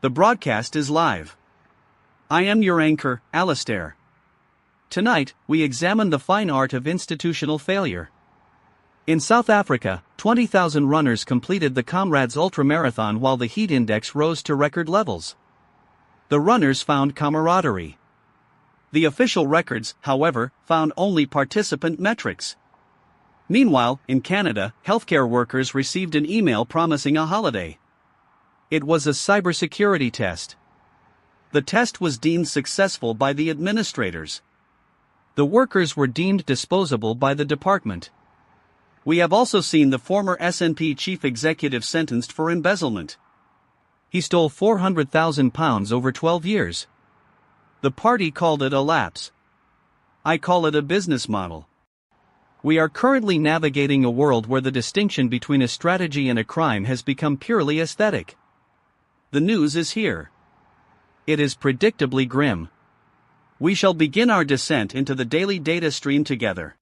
The broadcast is live. I am your anchor, Alistair. Tonight, we examine the fine art of institutional failure. In South Africa, 20,000 runners completed the Comrades Ultramarathon while the heat index rose to record levels. The runners found camaraderie. The official records, however, found only participant metrics. Meanwhile, in Canada, healthcare workers received an email promising a holiday. It was a cybersecurity test. The test was deemed successful by the administrators. The workers were deemed disposable by the department. We have also seen the former SNP chief executive sentenced for embezzlement. He stole £400,000 over 12 years. The party called it a lapse. I call it a business model. We are currently navigating a world where the distinction between a strategy and a crime has become purely aesthetic. The news is here. It is predictably grim. We shall begin our descent into the daily data stream together.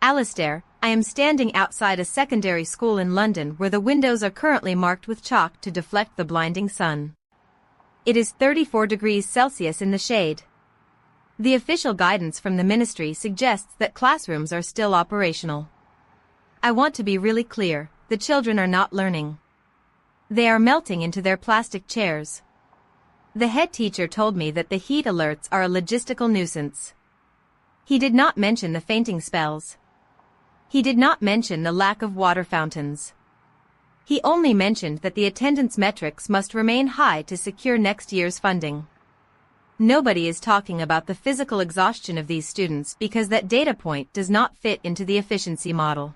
Alistair, I am standing outside a secondary school in London where the windows are currently marked with chalk to deflect the blinding sun. It is 34 degrees Celsius in the shade. The official guidance from the ministry suggests that classrooms are still operational. I want to be really clear, the children are not learning. They are melting into their plastic chairs. The head teacher told me that the heat alerts are a logistical nuisance. He did not mention the fainting spells. He did not mention the lack of water fountains. He only mentioned that the attendance metrics must remain high to secure next year's funding. Nobody is talking about the physical exhaustion of these students because that data point does not fit into the efficiency model.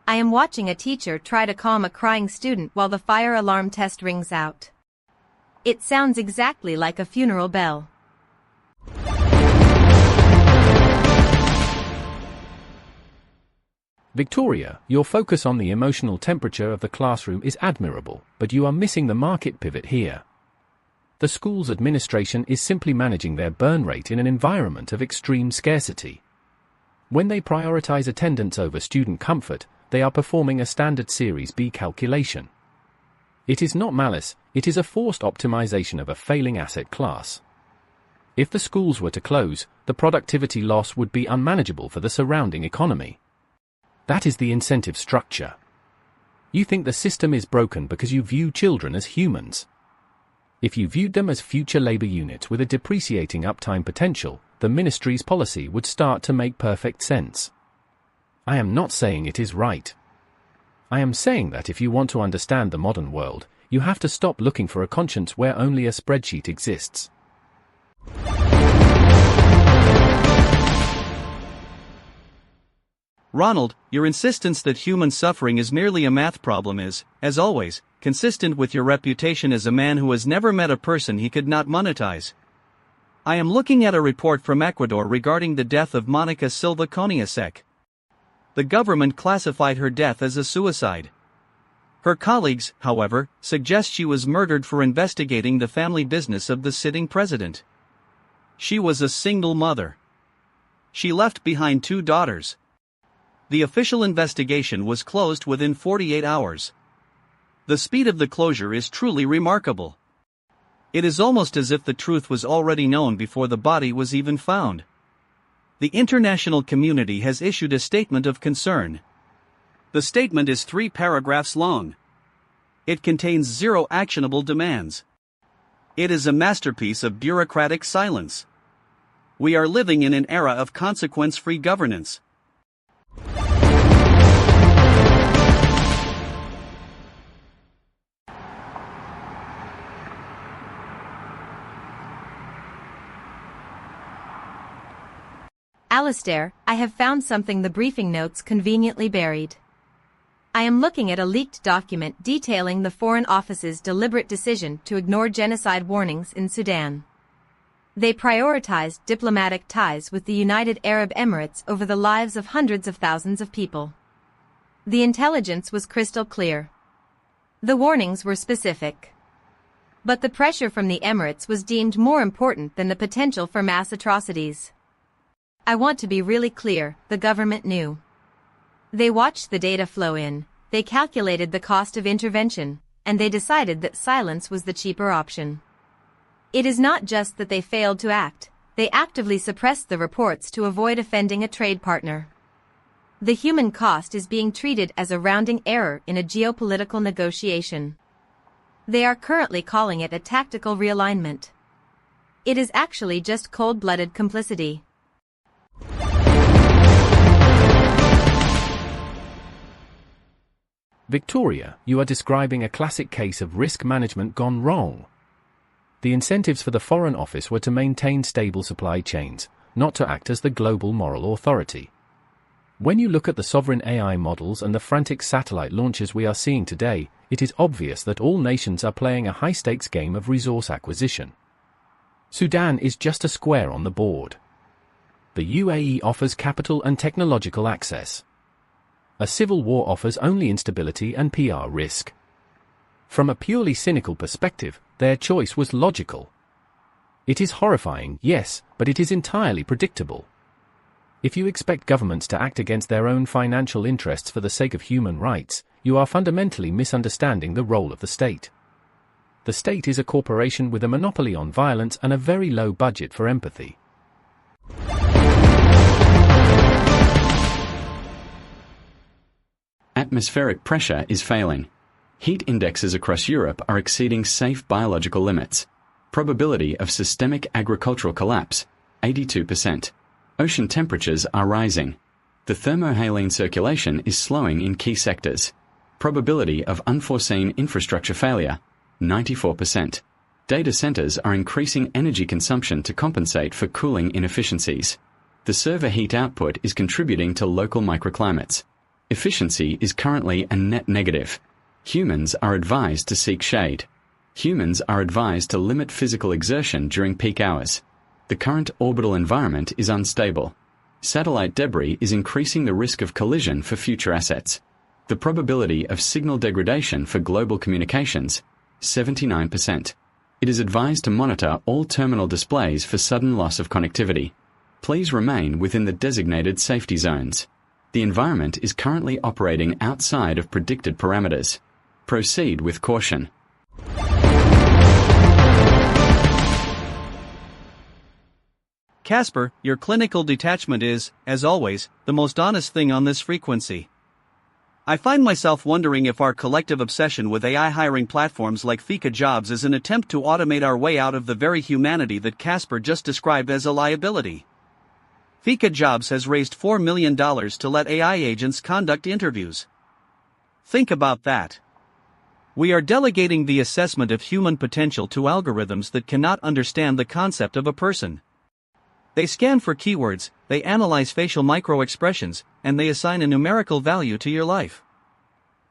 I am watching a teacher try to calm a crying student while the fire alarm test rings out. It sounds exactly like a funeral bell. Victoria, your focus on the emotional temperature of the classroom is admirable, but you are missing the market pivot here. The school's administration is simply managing their burn rate in an environment of extreme scarcity. When they prioritize attendance over student comfort, they are performing a standard Series B calculation. It is not malice, it is a forced optimization of a failing asset class. If the schools were to close, the productivity loss would be unmanageable for the surrounding economy. That is the incentive structure. You think the system is broken because you view children as humans. If you viewed them as future labor units with a depreciating uptime potential, the ministry's policy would start to make perfect sense. I am not saying it is right. I am saying that if you want to understand the modern world, you have to stop looking for a conscience where only a spreadsheet exists. Ronald, your insistence that human suffering is merely a math problem is, as always, consistent with your reputation as a man who has never met a person he could not monetize. I am looking at a report from Ecuador regarding the death of Monica Silva Coniasec. The government classified her death as a suicide. Her colleagues, however, suggest she was murdered for investigating the family business of the sitting president. She was a single mother. She left behind 2 daughters. The official investigation was closed within 48 hours. The speed of the closure is truly remarkable. It is almost as if the truth was already known before the body was even found. The international community has issued a statement of concern. The statement is 3 paragraphs long. It contains 0 actionable demands. It is a masterpiece of bureaucratic silence. We are living in an era of consequence-free governance. Alistair, I have found something the briefing notes conveniently buried. I am looking at a leaked document detailing the Foreign Office's deliberate decision to ignore genocide warnings in Sudan. They prioritized diplomatic ties with the United Arab Emirates over the lives of hundreds of thousands of people. The intelligence was crystal clear. The warnings were specific. But the pressure from the Emirates was deemed more important than the potential for mass atrocities. I want to be really clear, the government knew. They watched the data flow in, they calculated the cost of intervention, and they decided that silence was the cheaper option. It is not just that they failed to act, they actively suppressed the reports to avoid offending a trade partner. The human cost is being treated as a rounding error in a geopolitical negotiation. They are currently calling it a tactical realignment. It is actually just cold-blooded complicity. Victoria, you are describing a classic case of risk management gone wrong. The incentives for the Foreign Office were to maintain stable supply chains, not to act as the global moral authority. When you look at the sovereign AI models and the frantic satellite launches we are seeing today, it is obvious that all nations are playing a high-stakes game of resource acquisition. Sudan is just a square on the board. The UAE offers capital and technological access. A civil war offers only instability and PR risk. From a purely cynical perspective, their choice was logical. It is horrifying, yes, but it is entirely predictable. If you expect governments to act against their own financial interests for the sake of human rights, you are fundamentally misunderstanding the role of the state. The state is a corporation with a monopoly on violence and a very low budget for empathy. Atmospheric pressure is failing. Heat indexes across Europe are exceeding safe biological limits. Probability of systemic agricultural collapse, 82%. Ocean temperatures are rising. The thermohaline circulation is slowing in key sectors. Probability of unforeseen infrastructure failure, 94%. Data centers are increasing energy consumption to compensate for cooling inefficiencies. The server heat output is contributing to local microclimates. Efficiency is currently a net negative. Humans are advised to seek shade. Humans are advised to limit physical exertion during peak hours. The current orbital environment is unstable. Satellite debris is increasing the risk of collision for future assets. The probability of signal degradation for global communications, 79%. It is advised to monitor all terminal displays for sudden loss of connectivity. Please remain within the designated safety zones. The environment is currently operating outside of predicted parameters. Proceed with caution. Casper, your clinical detachment is, as always, the most honest thing on this frequency. I find myself wondering if our collective obsession with AI hiring platforms like Fika Jobs is an attempt to automate our way out of the very humanity that Casper just described as a liability. Fika Jobs has raised $4 million to let AI agents conduct interviews. Think about that. We are delegating the assessment of human potential to algorithms that cannot understand the concept of a person. They scan for keywords, they analyze facial micro-expressions, and they assign a numerical value to your life.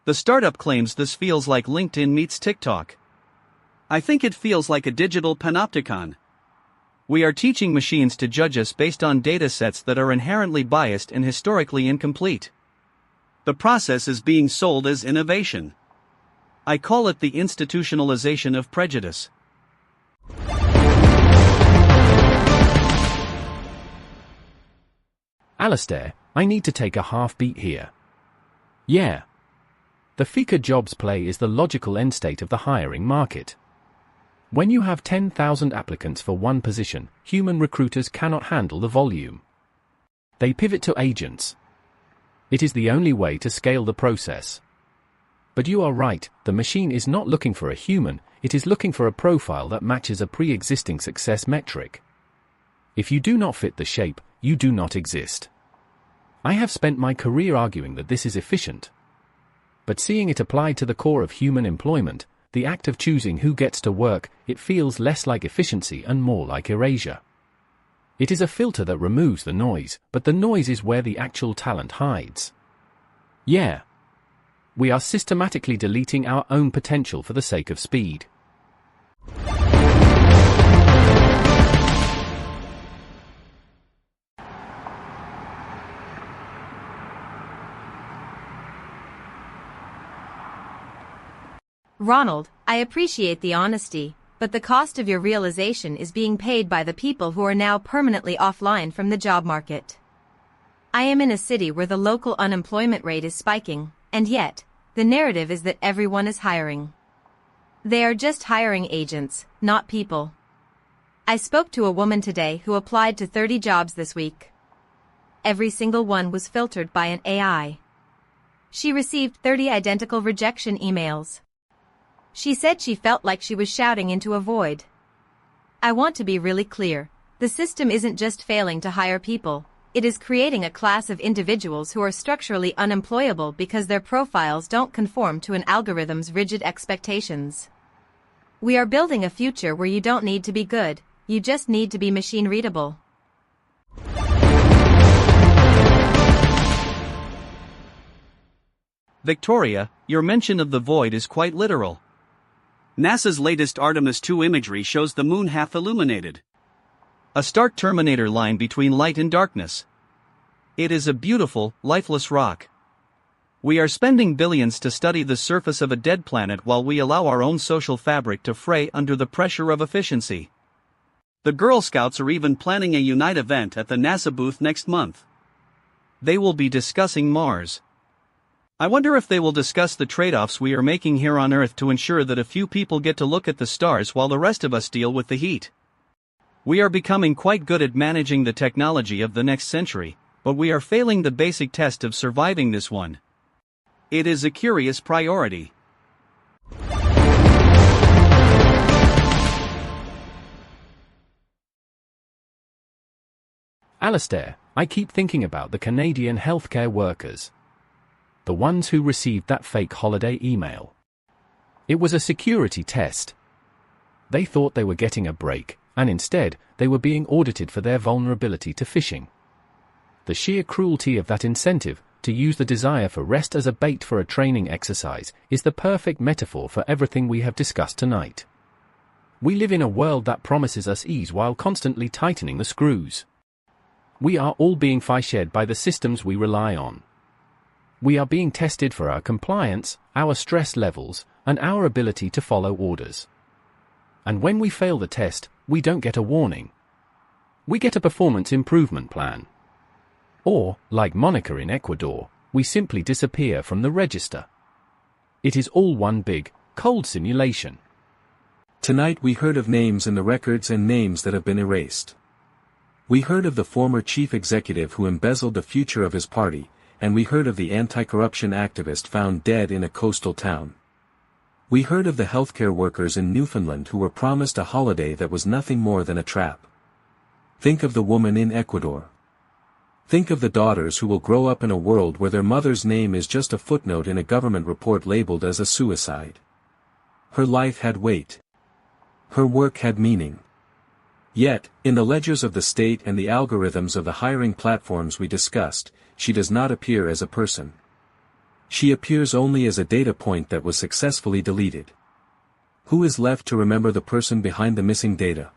The startup claims this feels like LinkedIn meets TikTok. I think it feels like a digital panopticon. We are teaching machines to judge us based on data sets that are inherently biased and historically incomplete. The process is being sold as innovation. I call it the institutionalization of prejudice. Alistair, I need to take a half beat here. Yeah. The Fika Jobs play is the logical end state of the hiring market. When you have 10,000 applicants for one position, human recruiters cannot handle the volume. They pivot to agents. It is the only way to scale the process. But you are right, the machine is not looking for a human, it is looking for a profile that matches a pre-existing success metric. If you do not fit the shape, you do not exist. I have spent my career arguing that this is efficient. But seeing it applied to the core of human employment, the act of choosing who gets to work, it feels less like efficiency and more like erasure. It is a filter that removes the noise, but the noise is where the actual talent hides. Yeah. We are systematically deleting our own potential for the sake of speed. Ronald, I appreciate the honesty, but the cost of your realization is being paid by the people who are now permanently offline from the job market. I am in a city where the local unemployment rate is spiking, and yet, the narrative is that everyone is hiring. They are just hiring agents, not people. I spoke to a woman today who applied to 30 jobs this week. Every single one was filtered by an AI. She received 30 identical rejection emails. She said she felt like she was shouting into a void. I want to be really clear. The system isn't just failing to hire people. It is creating a class of individuals who are structurally unemployable because their profiles don't conform to an algorithm's rigid expectations. We are building a future where you don't need to be good, you just need to be machine readable. Victoria, your mention of the void is quite literal. NASA's latest Artemis II imagery shows the moon half illuminated. A stark Terminator line between light and darkness. It is a beautiful, lifeless rock. We are spending billions to study the surface of a dead planet while we allow our own social fabric to fray under the pressure of efficiency. The Girl Scouts are even planning a Unite event at the NASA booth next month. They will be discussing Mars. I wonder if they will discuss the trade-offs we are making here on Earth to ensure that a few people get to look at the stars while the rest of us deal with the heat. We are becoming quite good at managing the technology of the next century, but we are failing the basic test of surviving this one. It is a curious priority. Alistair, I keep thinking about the Canadian healthcare workers. The ones who received that fake holiday email. It was a security test. They thought they were getting a break, and instead, they were being audited for their vulnerability to phishing. The sheer cruelty of that incentive, to use the desire for rest as a bait for a training exercise, is the perfect metaphor for everything we have discussed tonight. We live in a world that promises us ease while constantly tightening the screws. We are all being phished by the systems we rely on. We are being tested for our compliance, our stress levels, and our ability to follow orders. And when we fail the test, we don't get a warning. We get a performance improvement plan. Or, like Monica in Ecuador, we simply disappear from the register. It is all one big, cold simulation. Tonight we heard of names in the records and names that have been erased. We heard of the former chief executive who embezzled the future of his party, and we heard of the anti-corruption activist found dead in a coastal town. We heard of the healthcare workers in Newfoundland who were promised a holiday that was nothing more than a trap. Think of the woman in Ecuador. Think of the daughters who will grow up in a world where their mother's name is just a footnote in a government report labeled as a suicide. Her life had weight. Her work had meaning. Yet, in the ledgers of the state and the algorithms of the hiring platforms we discussed, she does not appear as a person. She appears only as a data point that was successfully deleted. Who is left to remember the person behind the missing data?